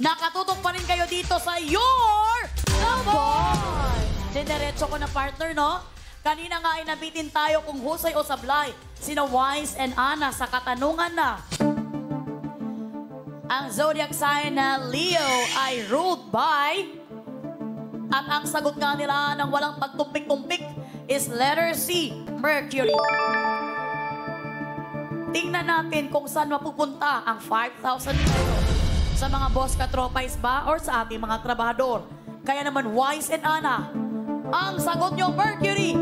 Nakatutok pa rin kayo dito sa Your The Boy! Dinerecho ko na partner, no? Kanina nga ay nabitin tayo kung husay o sablay. Sina Wise and Ana sa katanungan na ang zodiac sign na Leo ay ruled by, at ang sagot nga nila ng walang pagtumpik-tumpik is letter C, Mercury. Tingnan natin kung saan mapupunta ang 5,000 pesos. Sa mga boss katropais ba or sa ating mga trabahador? Kaya naman, Wise and Ana, ang sagot nyo, Mercury,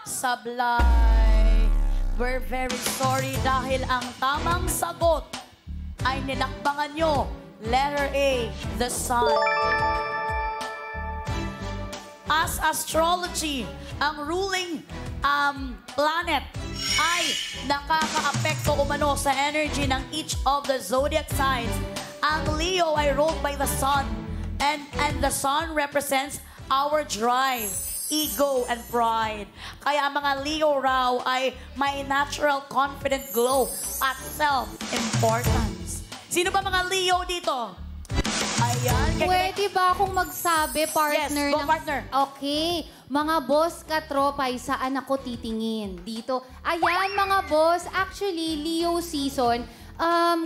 sablay. We're very sorry dahil ang tamang sagot ay ninakbangan nyo. Letter A, the sun. As astrology, ang ruling planet ay nakaka-apekto umano sa energy ng each of the zodiac signs. Ang Leo ay ruled by the sun. And the sun represents our drive, ego, and pride. Kaya ang mga Leo raw ay may natural confident glow at self-importance. Sino ba mga Leo dito? Ayan. Pwede ba akong magsabi, partner? Yes, go partner. Okay. Mga boss katropay, saan ako titingin? Dito. Ayan, mga boss. Actually, Leo season,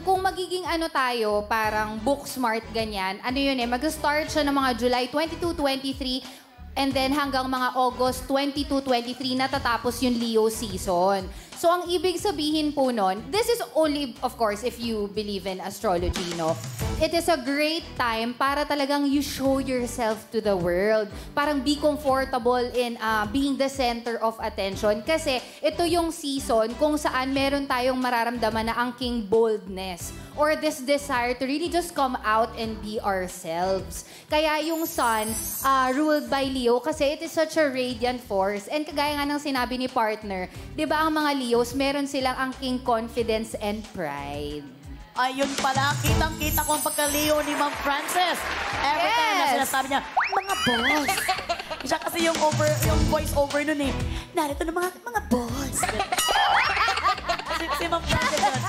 kung magiging ano tayo, parang book smart ganyan, ano yun mag-start siya ng mga July 22, 23, and then hanggang mga August 22, 23, natatapos yung Leo season. So, ang ibig sabihin po nun, this is only, of course, if you believe in astrology, no? It is a great time para talagang you show yourself to the world. Parang be comfortable in being the center of attention. Kasi ito yung season kung saan meron tayong mararamdaman na ang king boldness or this desire to really just come out and be ourselves. Kaya yung sun, ruled by Leo, kasi it is such a radiant force. And kagaya nga ng sinabi ni partner, di ba ang mga Leos, meron silang angking confidence and pride. Ayun pala, kitang-kita ko ang pagka-Leo ni Ma'am Frances. Every time na sinasabi niya, mga boss. Siya kasi yung voice over nun eh. Narito na mga boss. si Ma'am Frances yun.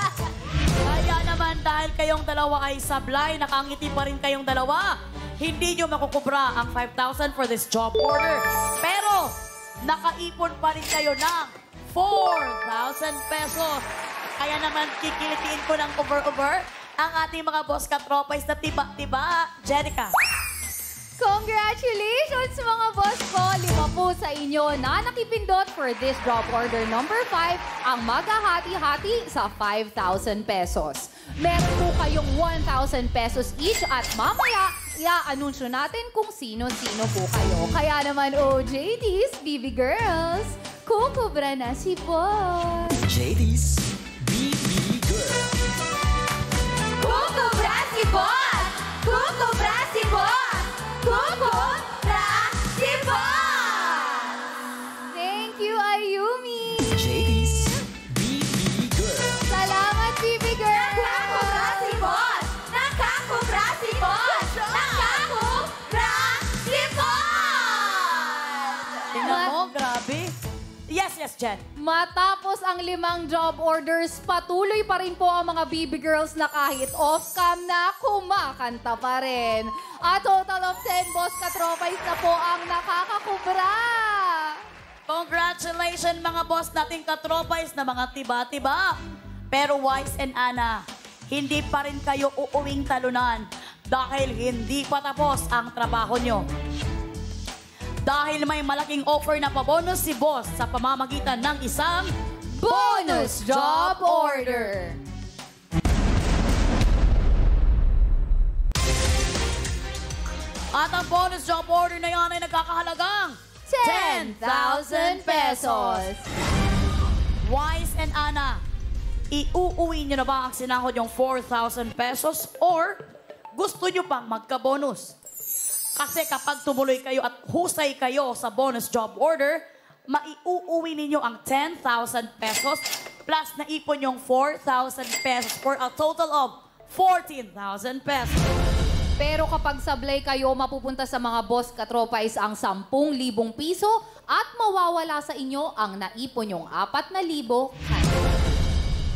Kaya naman dahil kayong dalawa ay sablay, nakangiti pa rin kayong dalawa, hindi nyo makukubra ang 5,000 for this job order. Pero, nakaipon pa rin kayo ng 4,000 pesos. Kaya naman, kikilitiin ko ng over-over ang ating mga boss katropais na tiba-tiba. Jenica. Congratulations, mga boss ko! 5 po sa inyo na nakipindot for this job order number 5 ang maghahati-hati sa 5,000 pesos. Meron po kayong 1,000 pesos each at mamaya, i-anunsyo natin kung sino-sino po kayo. Kaya naman, JDs, BB Girls, kukubra na si Boss. JDs, BB Girls. Kukubra si Boss! Kukubra si Boss! Kukubra si Boss! Thank you, Ayumi! JDs, BB Girls. Salamat, BB Girls! Nakakubra si Boss! Nakakubra si Boss! Nakakubra si Boss! Tingnan mo, grabe. Yes, Jen. Matapos ang 5 job orders, patuloy pa rin po ang mga BB Girls na kahit off-cam na kumakanta pa rin. A total of 10 boss katropais na po ang nakakakubra. Congratulations mga boss nating katropais na mga tiba-tiba. Pero Wise and Ana, hindi pa rin kayo uuwing talunan dahil hindi pa tapos ang trabaho nyo. Dahil may malaking offer na pabonus si boss sa pamamagitan ng isang Bonus job order! At ang bonus job order na yan ay nagkakahalagang 10,000 pesos! Wise and Ana, iuuwi nyo na ba ang sinahod yung 4,000 pesos or gusto nyo pang magka-bonus? Kasi kapag tumuloy kayo at husay kayo sa bonus job order, maiuuwi ninyo ang 10,000 pesos plus naipon yung 4,000 pesos for a total of 14,000 pesos. Pero kapag sablay kayo, mapupunta sa mga boss katropais ang 10,000 piso at mawawala sa inyo ang naipon yung 4,000.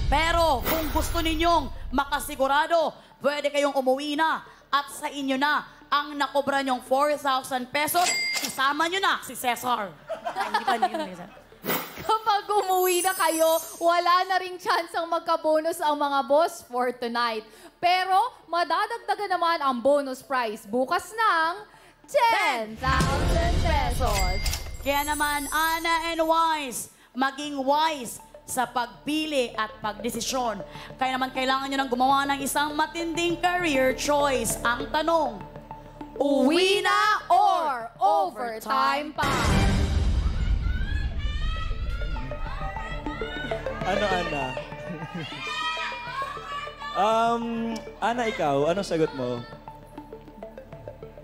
Pero kung gusto ninyong makasigurado, pwede kayong umuwi na at sa inyo na ang nakobra nyong 4,000 pesos, isama nyo na si Cesar. Ay, hindi pa yun, Cesar. Kapag umuwi na kayo, wala na ring chance ang magka-bonus ang mga boss for tonight. Pero madadagdagan naman ang bonus prize bukas ng 10,000 pesos. Kaya naman, Ana and Wise, maging wise sa pagpili at pagdesisyon. Kaya naman kailangan nyo nang gumawa ng isang matinding career choice. Ang tanong, Uwi na or overtime pa? Ano, Ana? Ana, ikaw, anong sagot mo?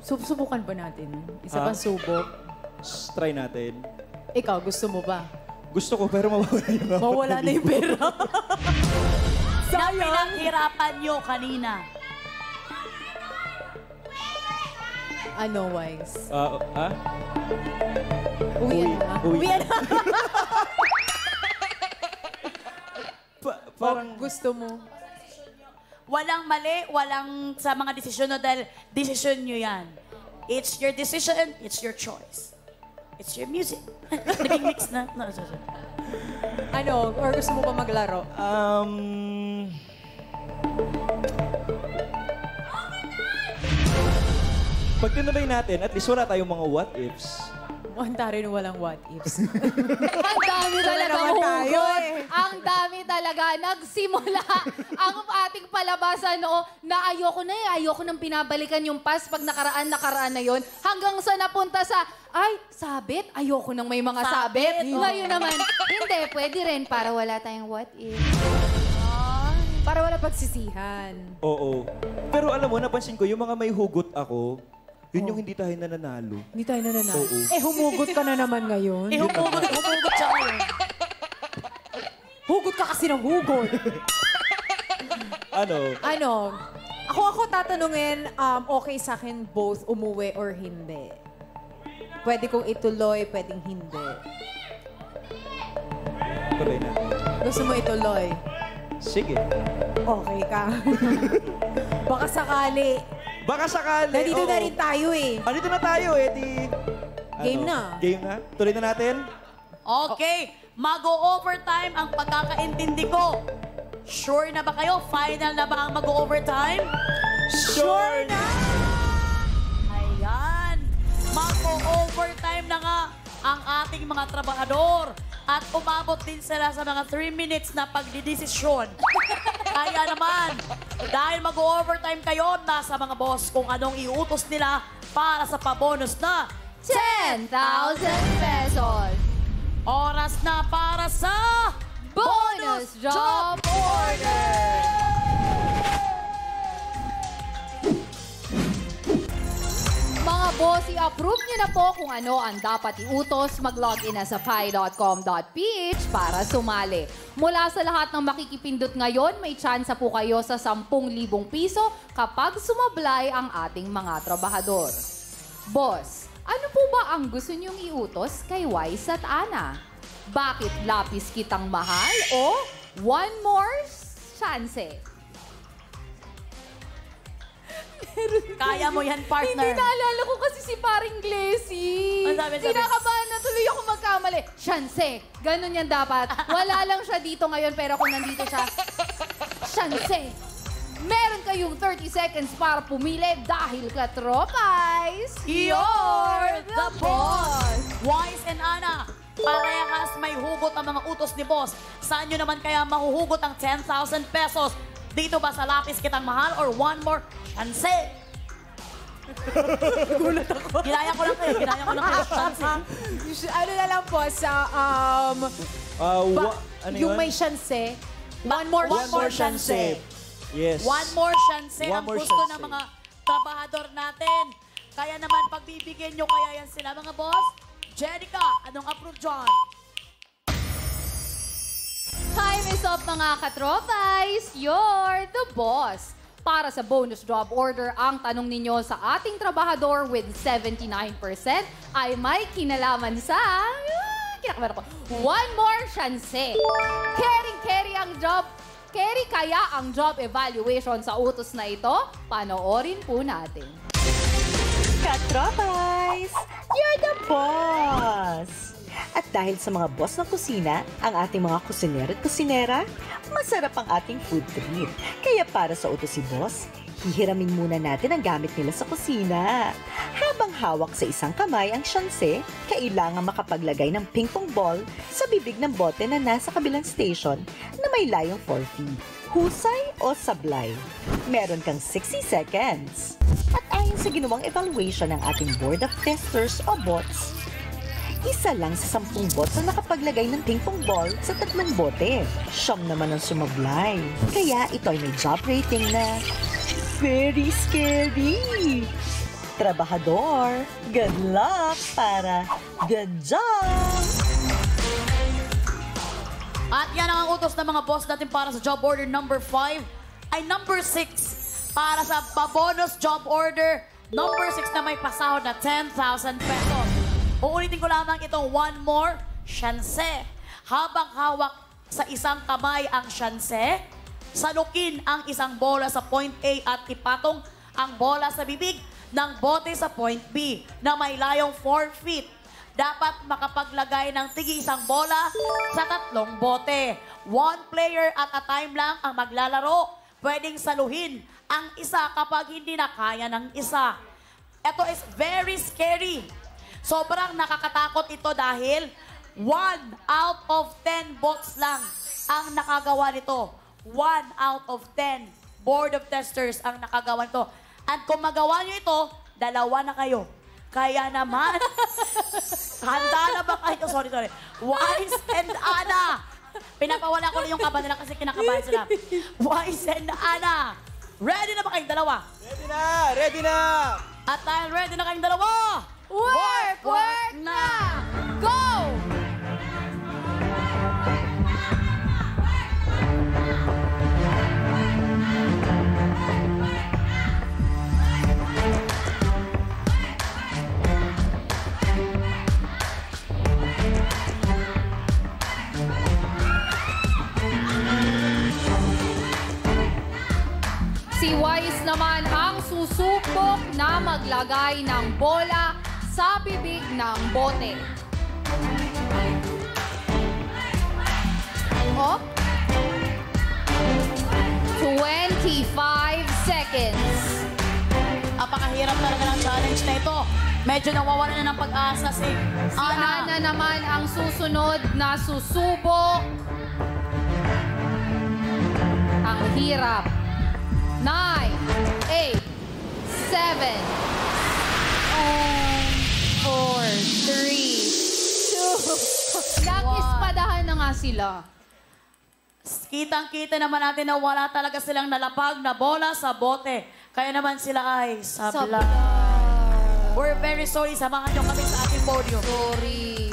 Subukan ba natin? Isa Ah? pang subok. Try natin. Ikaw, gusto mo ba? Gusto ko, pero mawawala yung Mawala na yung pera. na pinaghirapan nyo kanina. Ano, Wise? Uwi na. Uwi Uwian na. Parang Gusto mo? Walang mali, walang sa mga desisyon no, dahil desisyon nyo yan. It's your decision, it's your choice. It's your music. Naging mix na. No, sorry. Ano? Or gusto mo pa maglaro? Pag tinabay natin, at least wala tayong mga what-ifs. Manta rin walang what ifs. Ang dami talaga naman tayo hugot. eh. Ang dami talaga. Nagsimula ang ating palabasan na ayoko na ayoko nang pinabalikan yung past pag nakaraan na yon. Hanggang sa napunta sa, ay, sabit. Ayoko nang may mga sabit. Sabit. Ngayon naman, hindi, pwede rin para wala tayong what if. Para wala pagsisihan. Oo. Pero alam mo, napansin ko, yung mga may hugot ako, yun yung hindi tayo nananalo. Hindi tayo nananalo. Oo. Humugot ka na naman ngayon. Humugot siya ngayon. Hugot ka kasi ng hugot. Ano? Ako tatanungin, okay sa akin both umuwi or hindi. Pwede kong ituloy, pwedeng hindi. Tuloy natin. Gusto mo ituloy? Sige. Okay ka. Baka sakali. Baka sakali. Nandito oo. na rin tayo eh. Andito na tayo eh, di... Game na. Game na? Tuloy na natin? Okay, mag-o-overtime ang pagkakaintindi ko. Sure na ba kayo? Final na ba ang mag-o-overtime? Sure na! Ayan. Mag-o-overtime na nga ang ating mga trabahador. At umabot din sila sa mga 3 minutes na pagdidesisyon. Kaya naman, dahil mag-overtime kayo, nasa mga boss kung anong iutos nila para sa pabonus na 10,000 pesos. oras na para sa Bonus Job Order! Mga boss, i-approve nyo na po kung ano ang dapat iutos. Mag-login na sa fi.com.ph para sumali. Mula sa lahat ng makikipindot ngayon, may tsansa po kayo sa 10,000 piso kapag sumablay ang ating mga trabahador. Boss, ano po ba ang gusto nyong iutos kay Wise at Ana? Bakit lapis kitang mahal o one more chance? Kaya mo yan, partner. Hindi naalala ko kasi si paring Glessy. Ang sabi. Kinakabahan na tuloy ako magkamali. Chance. Ganun yan dapat. Wala lang siya dito ngayon pero kung nandito siya, chance. Meron kayong 30 seconds para pumili dahil katropais, You're the boss! Wise and Ana, parehas may hugot ang mga utos ni boss. Saan nyo naman kaya mahuhugot ang 10,000 pesos? Dito ba sa lapis kitang mahal or one more chance? Gulat ako. Ginaya ko lang kayo. Chance. Ano na lang po sa, Ano yung yun? may chance, One more chance. Yes. One more chance One ang more gusto chance. ng mga trabahador natin. Kaya naman, pagbibigyan nyo kaya yan sila, mga boss. Jenica, anong approve dyan? Time is up mga katropais. You're the boss. Para sa bonus job order, ang tanong ninyo sa ating trabahador with 79% ay may kinalaman sa... kinakabahan ako. One more chance. Carry kaya ang job evaluation sa utos na ito? Panoorin po natin. Katropais! You're the boss! At dahil sa mga boss ng kusina, ang ating mga kusinero at kusinera, masarap ang ating food treat. Kaya para sa utos si boss, hihiramin muna natin ang gamit nila sa kusina. Habang hawak sa isang kamay ang shanse, kailangan makapaglagay ng ping-pong ball sa bibig ng bote na nasa kabilang station na may layong 4 feet. Husay o sablay? Meron kang 60 seconds. At ayon sa ginawang evaluation ng ating Board of Testers o bots, isa lang sa 10 bots ang nakapaglagay ng ping-pong ball sa 3 bote. Siyam naman ang sumablay. Kaya ito ay may job rating na very scary. Trabahador, good luck para good job! At yan ang utos ng mga boss natin para sa job order number 5 ay number 6 para sa bonus job order number 6 na may pasahod na 10,000 pesos. Uulitin ko lamang itong one more chance. Habang hawak sa isang kamay ang chance, salukin ang isang bola sa point A at ipatong ang bola sa bibig ng bote sa point B na may layong 4 feet. Dapat makapaglagay ng tigi-isang bola sa 3 bote. 1 player at a time lang ang maglalaro. Pwedeng saluhin ang isa kapag hindi na kaya ng isa. Ito is very scary. Sobrang nakakatakot ito dahil 1 out of 10 bots lang ang nakagawa nito. 1 out of 10 Board of Testers ang nakagawa nito. At kung magawa nyo ito, 2 na kayo. Kaya naman, handa na ba kayo? Sorry. Wise and Anna. Pinapawala ko lang yung kaba nila kasi kinakabahan sila. Wise and Anna. Ready na ba kayong 2? Ready na! At dahil ready na kayong 2, Work na! Go! Si Wise naman ang susubok na maglagay ng bola sa bibig ng bote. Oh? 25 seconds. Napakahirap talaga ng challenge na ito. Medyo nawawala na ng pag-asa si Ana. Ana naman ang susunod na susubok. Ang hirap. 9, 8, 7, 4, 3, 2, nag-ispadahan na nga sila. Kitang-kita naman natin na wala talaga silang nalapag na bola sa bote. Kaya naman sila ay sabla. We're very sorry. Samahan nyo kami sa ating podium. Sorry.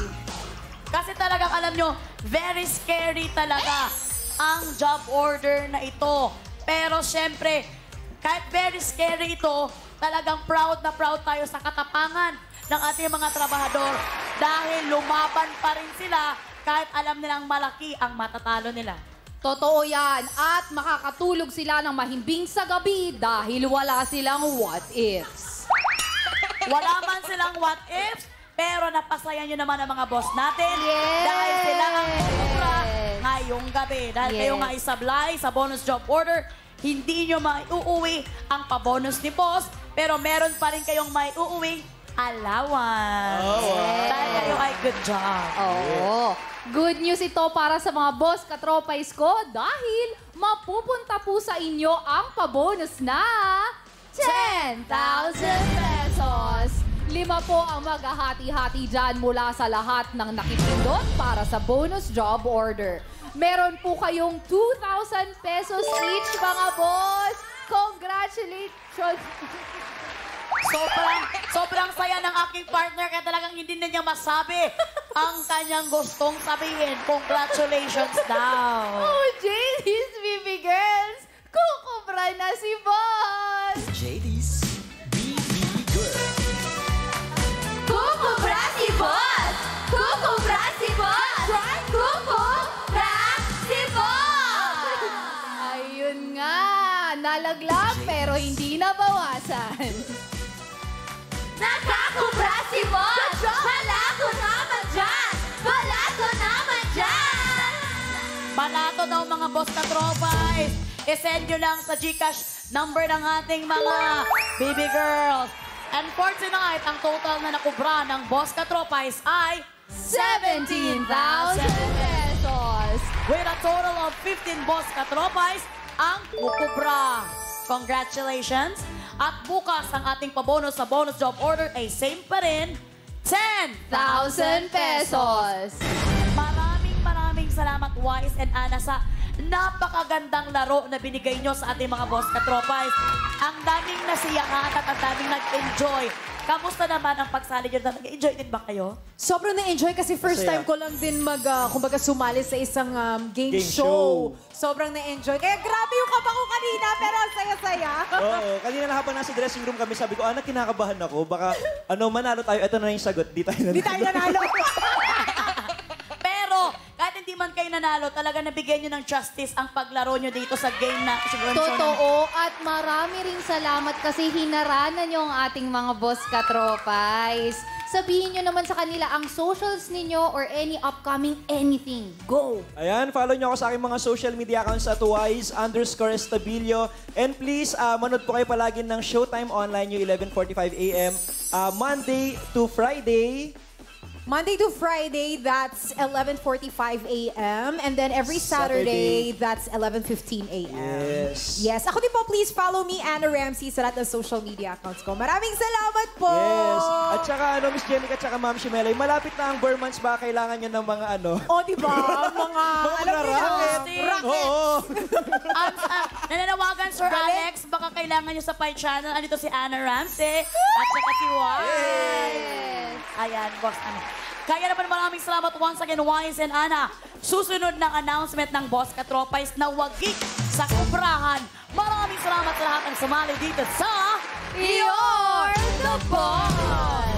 Kasi talagang alam nyo, very scary talaga ang job order na ito. Pero syempre, kahit very scary ito, talagang proud na proud tayo sa katapangan ng ating mga trabahador dahil lumaban pa rin sila kahit alam nilang malaki ang matatalo nila. Totoo yan. At makakatulog sila ng mahimbing sa gabi dahil wala silang what-ifs. Wala man silang what-ifs, pero napasaya nyo naman ang mga boss natin. Yes! Dahil sila ang tutura ngayong gabi. Dahil Yes. kayo nga isablay sa bonus job order, hindi nyo maiuuwi ang pabonus ni boss, pero meron pa rin kayong maiuuwing allowance. Dahil kayo ay good job. Oo. Good news ito para sa mga boss katropais ko dahil mapupunta po sa inyo ang pabonus na 10,000 pesos. 5 po ang maghahati-hati dyan mula sa lahat ng nakipindot para sa bonus job order. Meron po kayong 2,000 pesos each, mga boss. Congratulations! Sobrang saya ng aking partner kaya talagang hindi na niya masabi ang kanyang gustong sabihin. Congratulations daw. Oh, Jane, these baby girls! Kukubra na si Boss! JD's BB Girl. Kukubra si Boss! Kukubra si Boss! Kukubra si Boss! Ayun nga, nalaglag pero hindi nabawasan. Nakakubra si Boss! Wala ko naman dyan! Wala ko naman dyan! Palato daw mga boss na tropais. I-send nyo lang sa GCash number ng ating mga baby girls. And for tonight, ang total na nakubra ng boss ka tropais ay 17,000 pesos. with a total of 15 boss ka tropais ang kukubra. Congratulations! At bukas ang ating pabonus sa bonus job order ay same pa rin, 1,000 pesos. Maraming salamat, Wise and Ana, sa napakagandang laro na binigay nyo sa ating mga boss katropais. Ang daming nasiyahan at ang daming nag-enjoy. Kamusta naman ang pagsali nyo? Nag-enjoy din ba kayo? Sobrang na-enjoy kasi first Masaya. time ko lang din kumbaga sumali sa isang game show. Sobrang na-enjoy. Kaya grabe yung kaba ko kanina, pero ang saya-saya. Oo, kanina na habang nasa dressing room kami, sabi ko, kinakabahan ako. Baka, manalo tayo. Ito na yung sagot. Di tayo nanalo. Hindi tayo nanalo. Pero, kahit hindi man kayo nanalo, talaga nabigyan nyo ng justice ang paglaro nyo dito sa game na... Totoo, at marami rin salamat kasi hinaranan nyo ang ating mga boss katropais. Sabihin nyo naman sa kanila ang socials ninyo or any upcoming anything. Go! Ayan, follow nyo ako sa aking mga social media accounts at wise_estabilio. And please, manood po kayo palagi ng Showtime Online yung 11:45 a.m. Monday to Friday. Monday to Friday, that's 11:45 a.m. And then every Saturday, that's 11:15 a.m. Yes. Yes. Ako din po, please follow me, Anna Ramsey, sa lahat ng social media accounts ko. Maraming salamat po! Yes. At saka, Miss Jenica at saka Ma'am Shimelay, malapit na ang Burr months ba? Kailangan nyo ng mga O, di ba? Mga, alam niyo na, racket. Oo. Nananawagan, Sir Alex, baka kailangan nyo sa Pi Channel. Andito si Anna Ramsey at saka si Wise. Ayan, boss. Kaya naman maraming salamat once again, Wise and Ana. Susunod ng announcement ng boss katropais na wagik sa kubrahan. Maraming salamat sa lahat ng sumali dito sa You're the boss!